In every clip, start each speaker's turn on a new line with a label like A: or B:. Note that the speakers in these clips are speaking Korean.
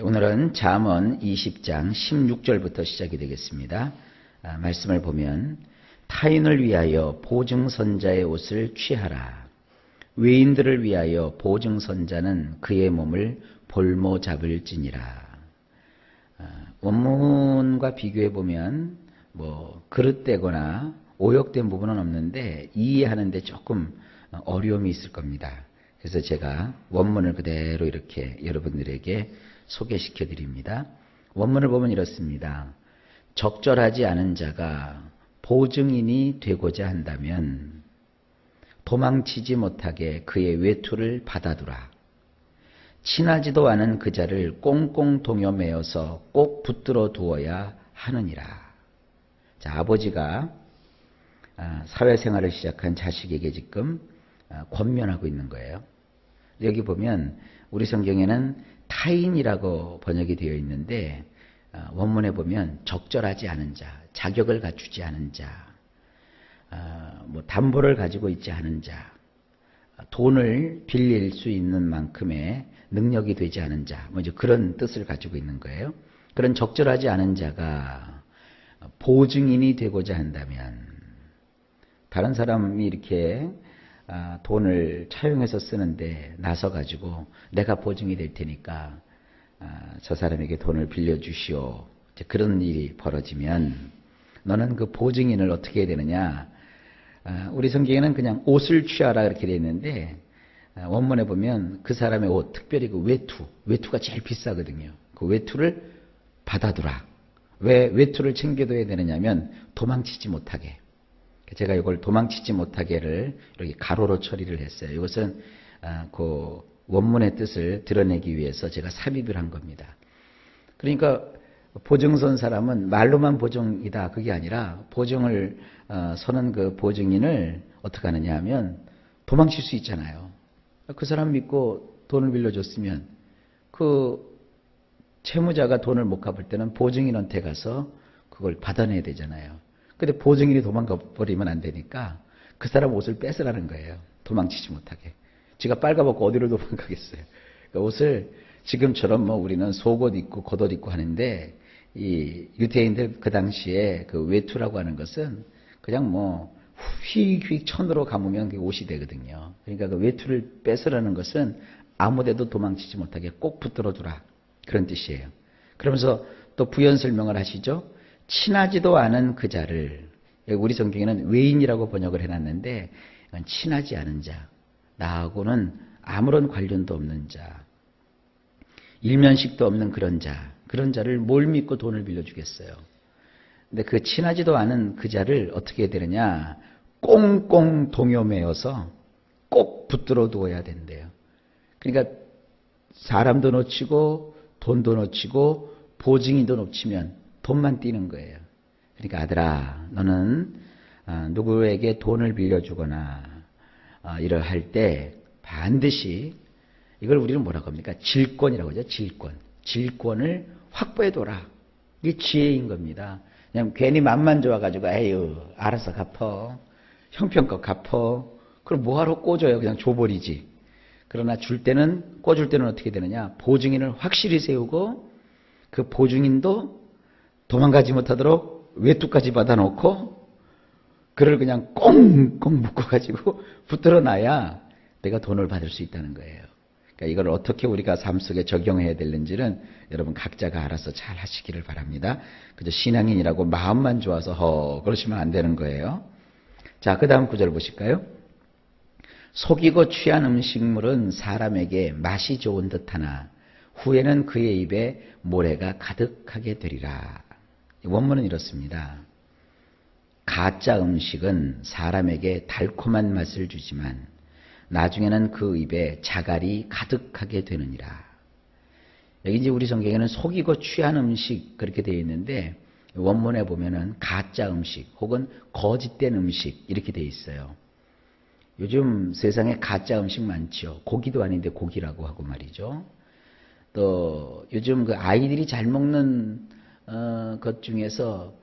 A: 오늘은 잠언 20장 16절부터 시작이 되겠습니다. 말씀을 보면 타인을 위하여 보증선자의 옷을 취하라. 외인들을 위하여 보증선자는 그의 몸을 볼모 잡을지니라. 원문과 비교해 보면 그릇되거나 오역된 부분은 없는데 이해하는데 조금 어려움이 있을 겁니다. 그래서 제가 원문을 그대로 이렇게 여러분들에게 소개시켜 드립니다. 원문을 보면 이렇습니다. 적절하지 않은 자가 보증인이 되고자 한다면 도망치지 못하게 그의 외투를 받아두라. 친하지도 않은 그 자를 꽁꽁 동여매어서 꼭 붙들어 두어야 하느니라. 자, 아버지가 사회생활을 시작한 자식에게 지금 권면하고 있는 거예요. 여기 보면 우리 성경에는 타인이라고 번역이 되어 있는데 원문에 보면 적절하지 않은 자, 자격을 갖추지 않은 자, 담보를 가지고 있지 않은 자, 돈을 빌릴 수 있는 만큼의 능력이 되지 않은 자, 이제 그런 뜻을 가지고 있는 거예요. 그런 적절하지 않은 자가 보증인이 되고자 한다면 다른 사람이 이렇게 돈을 차용해서 쓰는데 나서 가지고 내가 보증이 될 테니까 저 사람에게 돈을 빌려주시오. 그런 일이 벌어지면 너는 그 보증인을 어떻게 해야 되느냐. 우리 성경에는 그냥 옷을 취하라 이렇게 되어 있는데 원문에 보면 그 사람의 옷, 특별히 그 외투가 제일 비싸거든요. 그 외투를 받아두라. 왜 외투를 챙겨둬야 되느냐면 도망치지 못하게. 제가 이걸 도망치지 못하게를 이렇게 가로로 처리를 했어요. 이것은 그 원문의 뜻을 드러내기 위해서 제가 삽입을 한 겁니다. 그러니까 보증선 사람은 말로만 보증이다 그게 아니라 보증을 서는 그 보증인을 어떻게 하느냐 하면 도망칠 수 있잖아요. 그 사람 믿고 돈을 빌려줬으면 그 채무자가 돈을 못 갚을 때는 보증인한테 가서 그걸 받아내야 되잖아요. 근데 보증인이 도망가 버리면 안 되니까 그 사람 옷을 뺏으라는 거예요. 도망치지 못하게. 지가 빨가벗고 어디로 도망가겠어요. 그 옷을 지금처럼 우리는 속옷 입고 겉옷 입고 하는데 이 유대인들 그 당시에 그 외투라고 하는 것은 그냥 휙휙 천으로 감으면 그게 옷이 되거든요. 그러니까 그 외투를 뺏으라는 것은 아무데도 도망치지 못하게 꼭 붙들어 두라. 그런 뜻이에요. 그러면서 또 부연 설명을 하시죠. 친하지도 않은 그 자를, 우리 성경에는 외인이라고 번역을 해놨는데 이건 친하지 않은 자, 나하고는 아무런 관련도 없는 자, 일면식도 없는 그런 자를 뭘 믿고 돈을 빌려주겠어요. 근데 그 친하지도 않은 그 자를 어떻게 해야 되느냐, 꽁꽁 동여매어서 꼭 붙들어 두어야 된대요. 그러니까 사람도 놓치고 돈도 놓치고 보증인도 놓치면 돈만 띄는 거예요. 그러니까 아들아, 너는 누구에게 돈을 빌려주거나 일을 할 때 반드시 이걸 우리는 뭐라고 합니까? 질권이라고 하죠. 질권을 확보해둬라. 이게 지혜인 겁니다. 그냥 괜히 맘만 좋아가지고 에휴 알아서 갚어. 형편껏 갚어. 그럼 뭐하러 꿔줘요? 그냥 줘버리지. 그러나 꿔줄 때는 어떻게 되느냐? 보증인을 확실히 세우고 그 보증인도 도망가지 못하도록 외투까지 받아놓고 그를 그냥 꽁꽁 묶어가지고 붙들어놔야 내가 돈을 받을 수 있다는 거예요. 그러니까 이걸 어떻게 우리가 삶 속에 적용해야 되는지는 여러분 각자가 알아서 잘 하시기를 바랍니다. 그저 신앙인이라고 마음만 좋아서 그러시면 안 되는 거예요. 자, 그 다음 구절 보실까요? 속이고 취한 음식물은 사람에게 맛이 좋은 듯하나 후에는 그의 입에 모래가 가득하게 되리라. 원문은 이렇습니다. 가짜 음식은 사람에게 달콤한 맛을 주지만 나중에는 그 입에 자갈이 가득하게 되느니라. 여기 이제 우리 성경에는 속이고 취한 음식 그렇게 되어 있는데 원문에 보면은 가짜 음식 혹은 거짓된 음식 이렇게 되어 있어요. 요즘 세상에 가짜 음식 많죠. 고기도 아닌데 고기라고 하고 말이죠. 또 요즘 그 아이들이 잘 먹는 것 중에서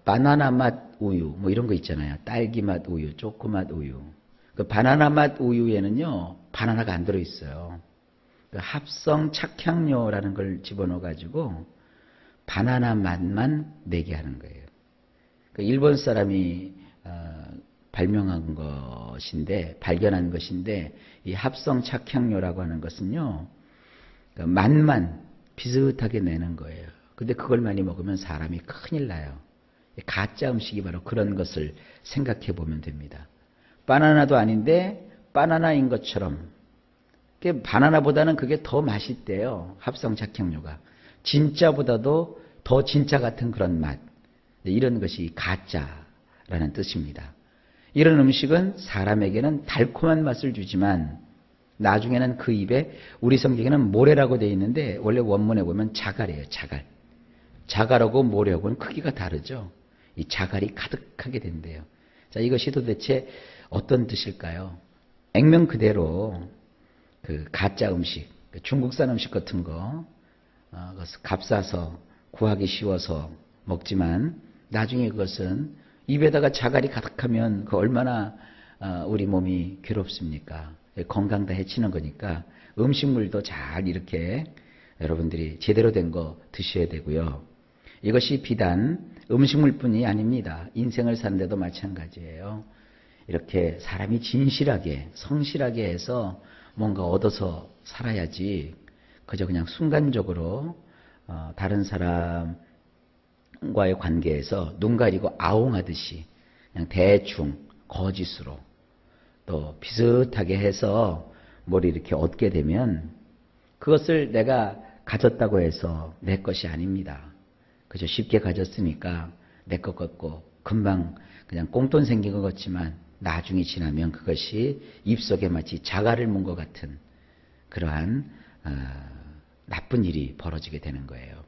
A: 바나나 맛 우유 이런 거 있잖아요. 딸기 맛 우유, 초코 맛 우유. 그 바나나 맛 우유에는요 바나나가 안 들어있어요. 그 합성 착향료라는 걸 집어넣어 가지고 바나나 맛만 내게 하는 거예요. 그 일본 사람이 발명한 것인데, 발견한 것인데, 이 합성 착향료라고 하는 것은요, 그 맛만 비슷하게 내는 거예요. 근데 그걸 많이 먹으면 사람이 큰일 나요. 가짜 음식이 바로 그런 것을 생각해 보면 됩니다. 바나나도 아닌데 바나나인 것처럼, 바나나보다는 그게 더 맛있대요. 합성 착향료가. 진짜보다도 더 진짜 같은 그런 맛. 이런 것이 가짜라는 뜻입니다. 이런 음식은 사람에게는 달콤한 맛을 주지만 나중에는 그 입에, 우리 성경에는 모래라고 되어 있는데 원래 원문에 보면 자갈이에요. 자갈. 자갈하고 모래하고는 크기가 다르죠. 이 자갈이 가득하게 된대요. 자, 이것이 도대체 어떤 뜻일까요? 액면 그대로 그 가짜 음식, 중국산 음식 같은 거, 값싸서 구하기 쉬워서 먹지만 나중에 그것은 입에다가 자갈이 가득하면 그 얼마나 우리 몸이 괴롭습니까? 건강 다 해치는 거니까 음식물도 잘 이렇게 여러분들이 제대로 된 거 드셔야 되고요. 이것이 비단 음식물뿐이 아닙니다. 인생을 사는데도 마찬가지예요. 이렇게 사람이 진실하게, 성실하게 해서 뭔가 얻어서 살아야지, 그저 그냥 순간적으로 다른 사람과의 관계에서 눈 가리고 아웅하듯이 그냥 대충 거짓으로 또 비슷하게 해서 뭘 이렇게 얻게 되면 그것을 내가 가졌다고 해서 내 것이 아닙니다. 그저 쉽게 가졌으니까 내 것 같고 금방 그냥 꽁돈 생긴 것 같지만 나중에 지나면 그것이 입속에 마치 자갈을 문 것 같은 그러한 나쁜 일이 벌어지게 되는 거예요.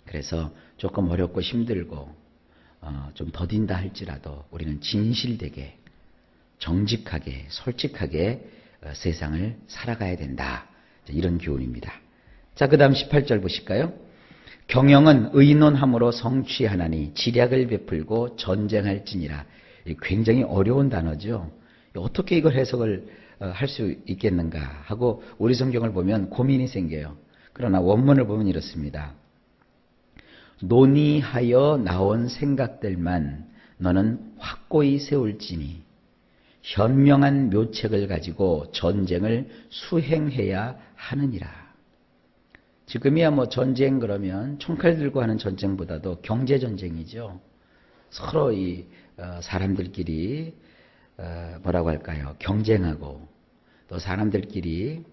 A: 그래서 조금 어렵고 힘들고 좀 더딘다 할지라도 우리는 진실되게, 정직하게, 솔직하게 세상을 살아가야 된다. 이런 교훈입니다. 자, 그 다음 18절 보실까요? 경영은 의논함으로 성취하나니 지략을 베풀고 전쟁할지니라. 굉장히 어려운 단어죠. 어떻게 이걸 해석을 할 수 있겠는가 하고 우리 성경을 보면 고민이 생겨요. 그러나 원문을 보면 이렇습니다. 논의하여 나온 생각들만 너는 확고히 세울지니 현명한 묘책을 가지고 전쟁을 수행해야 하느니라. 지금이야 뭐 전쟁 그러면 총칼 들고 하는 전쟁보다도 경제 전쟁이죠. 서로 이 사람들끼리 뭐라고 할까요? 경쟁하고 또 사람들끼리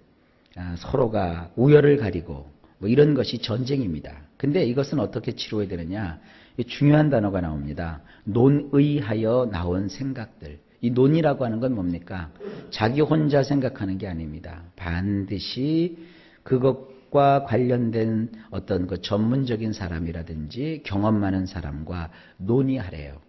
A: 서로가 우열을 가리고 뭐 이런 것이 전쟁입니다. 근데 이것은 어떻게 치루어야 되느냐? 중요한 단어가 나옵니다. 논의하여 나온 생각들. 이 논이라고 하는 건 뭡니까? 자기 혼자 생각하는 게 아닙니다. 반드시 그것과 관련된 어떤 그 전문적인 사람이라든지 경험 많은 사람과 논의하래요.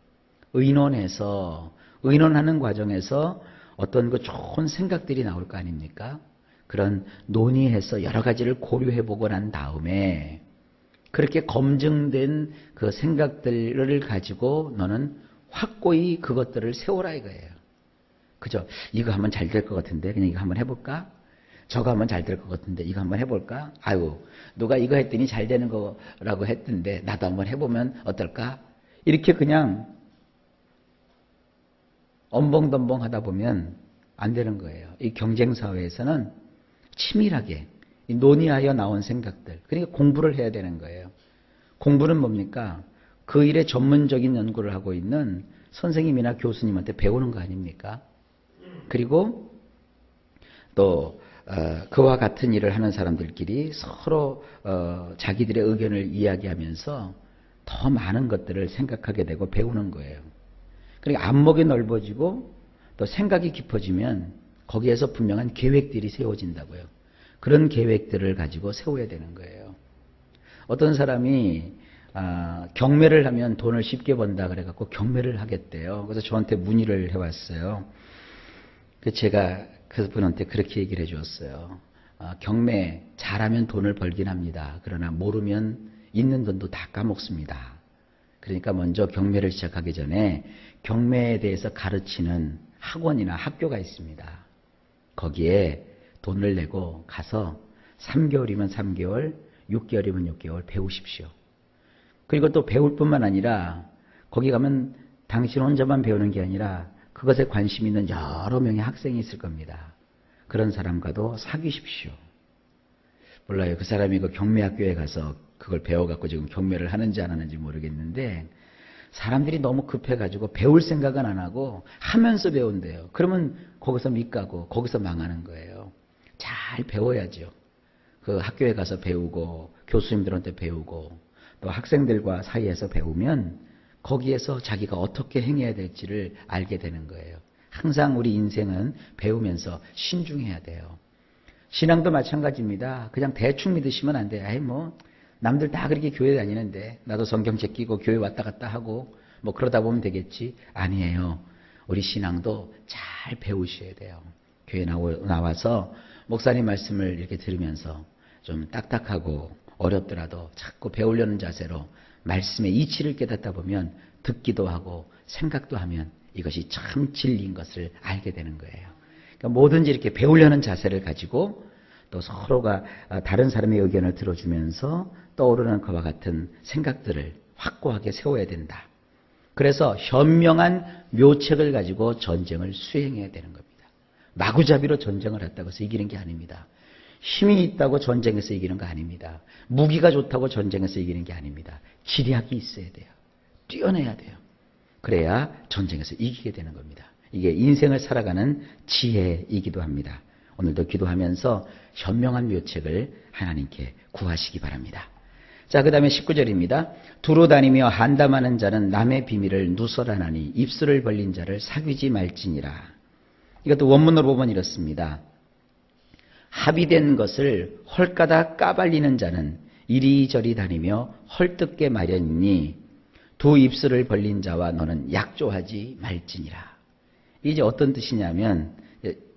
A: 의논해서, 의논하는 과정에서 어떤 그 좋은 생각들이 나올 거 아닙니까? 그런 논의해서 여러 가지를 고려해보고 난 다음에 그렇게 검증된 그 생각들을 가지고 너는 확고히 그것들을 세워라 이거예요. 그죠? 이거 하면 잘 될 것 같은데 그냥 이거 한번 해볼까? 저거 하면 잘 될 것 같은데 이거 한번 해볼까? 아유, 누가 이거 했더니 잘 되는 거라고 했던데 나도 한번 해보면 어떨까? 이렇게 그냥 엄벙덤벙 하다 보면 안 되는 거예요. 이 경쟁사회에서는 치밀하게 논의하여 나온 생각들, 그러니까 공부를 해야 되는 거예요. 공부는 뭡니까? 그 일에 전문적인 연구를 하고 있는 선생님이나 교수님한테 배우는 거 아닙니까? 그리고 또 그와 같은 일을 하는 사람들끼리 서로 자기들의 의견을 이야기하면서 더 많은 것들을 생각하게 되고 배우는 거예요. 그러니까 안목이 넓어지고 또 생각이 깊어지면 거기에서 분명한 계획들이 세워진다고요. 그런 계획들을 가지고 세워야 되는 거예요. 어떤 사람이 경매를 하면 돈을 쉽게 번다 그래갖고 경매를 하겠대요. 그래서 저한테 문의를 해왔어요. 제가 그분한테 그렇게 얘기를 해주었어요. 경매 잘하면 돈을 벌긴 합니다. 그러나 모르면 있는 돈도 다 까먹습니다. 그러니까 먼저 경매를 시작하기 전에 경매에 대해서 가르치는 학원이나 학교가 있습니다. 거기에 돈을 내고 가서 3개월이면 3개월, 6개월이면 6개월 배우십시오. 그리고 또 배울 뿐만 아니라 거기 가면 당신 혼자만 배우는 게 아니라 그것에 관심 있는 여러 명의 학생이 있을 겁니다. 그런 사람과도 사귀십시오. 몰라요. 그 사람이 그 경매학교에 가서 그걸 배워갖고 지금 경매를 하는지 안 하는지 모르겠는데 사람들이 너무 급해가지고 배울 생각은 안 하고 하면서 배운대요. 그러면 거기서 밑가고 거기서 망하는 거예요. 잘 배워야죠. 그 학교에 가서 배우고 교수님들한테 배우고 또 학생들과 사이에서 배우면 거기에서 자기가 어떻게 행해야 될지를 알게 되는 거예요. 항상 우리 인생은 배우면서 신중해야 돼요. 신앙도 마찬가지입니다. 그냥 대충 믿으시면 안 돼요. 뭐 남들 다 그렇게 교회 다니는데 나도 성경 제끼고 교회 왔다 갔다 하고 뭐 그러다 보면 되겠지. 아니에요. 우리 신앙도 잘 배우셔야 돼요. 교회 나와서 목사님 말씀을 이렇게 들으면서 좀 딱딱하고 어렵더라도 자꾸 배우려는 자세로 말씀의 이치를 깨닫다 보면 듣기도 하고 생각도 하면 이것이 참 진리인 것을 알게 되는 거예요. 그러니까 뭐든지 이렇게 배우려는 자세를 가지고 또 서로가 다른 사람의 의견을 들어주면서 떠오르는 그와 같은 생각들을 확고하게 세워야 된다. 그래서 현명한 묘책을 가지고 전쟁을 수행해야 되는 겁니다. 마구잡이로 전쟁을 했다고 해서 이기는 게 아닙니다. 힘이 있다고 전쟁에서 이기는 거 아닙니다. 무기가 좋다고 전쟁에서 이기는 게 아닙니다. 기략이 있어야 돼요. 뛰어내야 돼요. 그래야 전쟁에서 이기게 되는 겁니다. 이게 인생을 살아가는 지혜이기도 합니다. 오늘도 기도하면서 현명한 묘책을 하나님께 구하시기 바랍니다. 자, 그 다음에 19절입니다. 두루 다니며 한담하는 자는 남의 비밀을 누설하나니 입술을 벌린 자를 사귀지 말지니라. 이것도 원문으로 보면 이렇습니다. 합의된 것을 헐가닥 까발리는 자는 이리저리 다니며 헐뜯게 마련이니 두 입술을 벌린 자와 너는 약조하지 말지니라. 이제 어떤 뜻이냐면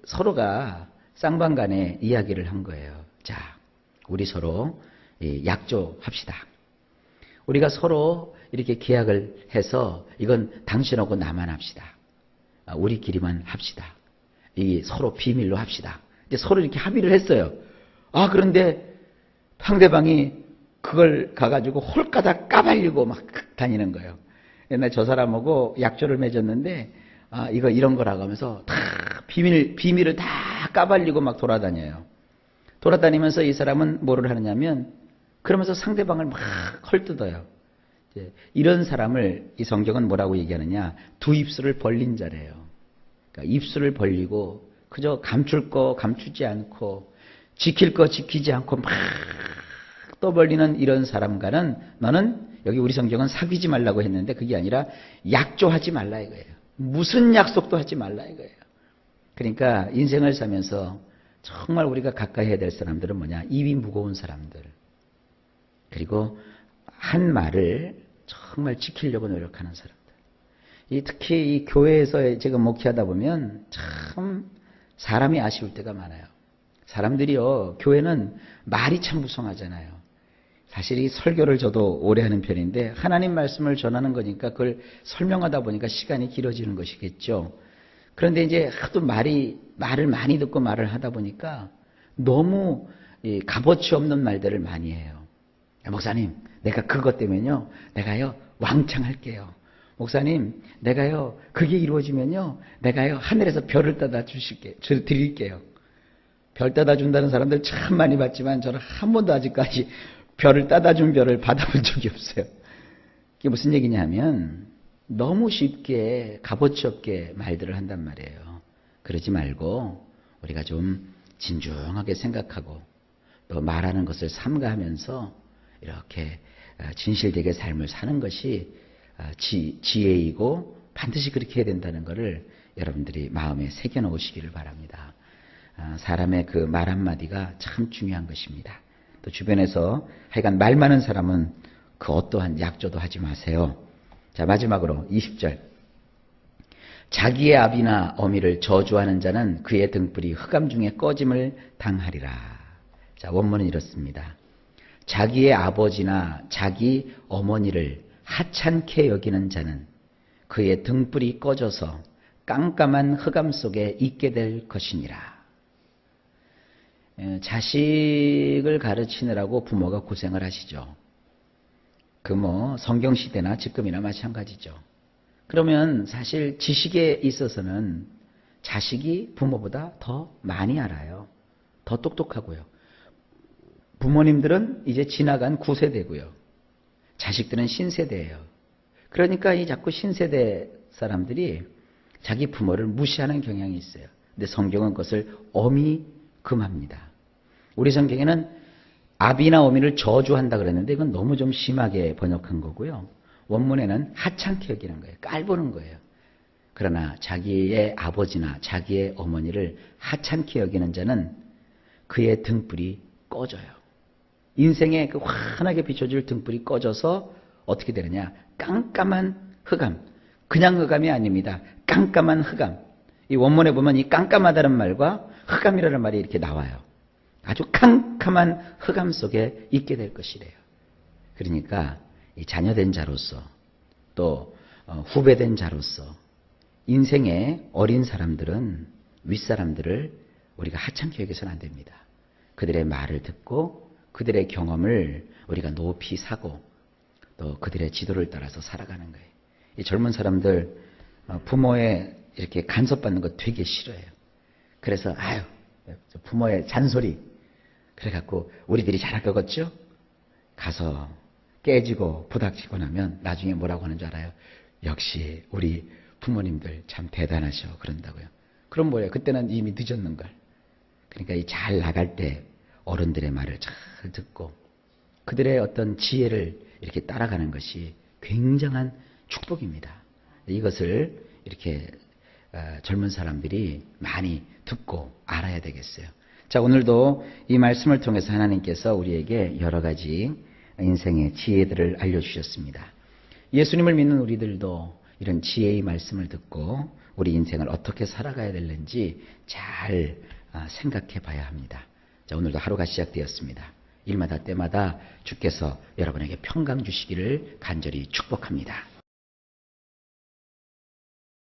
A: 서로가 쌍방간에 이야기를 한 거예요. 자, 우리 서로 약조합시다. 우리가 서로 이렇게 계약을 해서 이건 당신하고 나만 합시다. 우리끼리만 합시다. 이 서로 비밀로 합시다. 이제 서로 이렇게 합의를 했어요. 그런데 상대방이 그걸 가가지고 홀가닥 까발리고 막 다니는 거예요. 옛날 저 사람하고 약조를 맺었는데 이거 이런 거라고 하면서 다 비밀을 다 까발리고 막 돌아다녀요. 돌아다니면서 이 사람은 뭐를 하느냐면 그러면서 상대방을 막 헐뜯어요. 이런 사람을 이 성경은 뭐라고 얘기하느냐? 두 입술을 벌린 자래요. 그러니까 입술을 벌리고 그저 감출 거 감추지 않고 지킬 거 지키지 않고 막 떠벌리는 이런 사람과는 너는 여기 우리 성경은 사귀지 말라고 했는데 그게 아니라 약조하지 말라 이거예요. 무슨 약속도 하지 말라 이거예요. 그러니까 인생을 살면서 정말 우리가 가까이 해야 될 사람들은 뭐냐? 입이 무거운 사람들. 그리고 한 말을 정말 지키려고 노력하는 사람들. 특히 이 교회에서 제가 목회하다 보면 참 사람이 아쉬울 때가 많아요. 사람들이요, 교회는 말이 참 무성하잖아요. 사실 이 설교를 저도 오래 하는 편인데 하나님 말씀을 전하는 거니까 그걸 설명하다 보니까 시간이 길어지는 것이겠죠. 그런데 이제 하도 말을 많이 듣고 말을 하다 보니까 너무 값어치 없는 말들을 많이 해요. 목사님, 내가 그것 때문에요, 내가요 왕창 할게요. 목사님, 내가요 그게 이루어지면요, 내가요 하늘에서 별을 따다 드릴게요. 별 따다 준다는 사람들 참 많이 봤지만 저는 한 번도 아직까지 별을 따다 준 별을 받아본 적이 없어요. 이게 무슨 얘기냐면 너무 쉽게 값어치 없게 말들을 한단 말이에요. 그러지 말고 우리가 좀 진중하게 생각하고 또 말하는 것을 삼가하면서 이렇게 진실되게 삶을 사는 것이 지혜이고 반드시 그렇게 해야 된다는 것을 여러분들이 마음에 새겨놓으시기를 바랍니다. 사람의 그 말 한마디가 참 중요한 것입니다. 또 주변에서 하여간 말 많은 사람은 그 어떠한 약조도 하지 마세요. 자, 마지막으로 20절. 자기의 아비나 어미를 저주하는 자는 그의 등불이 흑암 중에 꺼짐을 당하리라. 자, 원문은 이렇습니다. 자기의 아버지나 자기 어머니를 하찮게 여기는 자는 그의 등불이 꺼져서 깜깜한 흑암 속에 있게 될 것이니라. 자식을 가르치느라고 부모가 고생을 하시죠. 그 성경 시대나 지금이나 마찬가지죠. 그러면 사실 지식에 있어서는 자식이 부모보다 더 많이 알아요. 더 똑똑하고요. 부모님들은 이제 지나간 9세대고요. 자식들은 신세대예요. 그러니까 이 자꾸 신세대 사람들이 자기 부모를 무시하는 경향이 있어요. 근데 성경은 그것을 엄히 금합니다. 우리 성경에는 아비나 어미를 저주한다 그랬는데 이건 너무 좀 심하게 번역한 거고요. 원문에는 하찮게 여기는 거예요. 깔보는 거예요. 그러나 자기의 아버지나 자기의 어머니를 하찮게 여기는 자는 그의 등불이 꺼져요. 인생에 그 환하게 비춰줄 등불이 꺼져서 어떻게 되느냐? 깜깜한 흑암. 그냥 흑암이 아닙니다. 깜깜한 흑암. 이 원문에 보면 이 깜깜하다는 말과 흑암이라는 말이 이렇게 나와요. 아주 캄캄한 흑암 속에 있게 될 것이래요. 그러니까 이 자녀된 자로서 또 후배된 자로서 인생의 어린 사람들은 윗사람들을 우리가 하찮게 여겨서는 안 됩니다. 그들의 말을 듣고 그들의 경험을 우리가 높이 사고 또 그들의 지도를 따라서 살아가는 거예요. 이 젊은 사람들 부모의 이렇게 간섭받는 거 되게 싫어해요. 그래서 부모의 잔소리 그래갖고 우리들이 잘할 거겠죠? 가서 깨지고 부닥치고 나면 나중에 뭐라고 하는 줄 알아요? 역시 우리 부모님들 참 대단하셔 그런다고요. 그럼 뭐예요? 그때는 이미 늦었는걸. 그러니까 이 잘 나갈 때 어른들의 말을 잘 듣고 그들의 어떤 지혜를 이렇게 따라가는 것이 굉장한 축복입니다. 이것을 이렇게 젊은 사람들이 많이 듣고 알아야 되겠어요. 자, 오늘도 이 말씀을 통해서 하나님께서 우리에게 여러 가지 인생의 지혜들을 알려주셨습니다. 예수님을 믿는 우리들도 이런 지혜의 말씀을 듣고 우리 인생을 어떻게 살아가야 되는지 잘 생각해 봐야 합니다. 자, 오늘도 하루가 시작되었습니다. 일마다 때마다 주께서 여러분에게 평강 주시기를 간절히 축복합니다.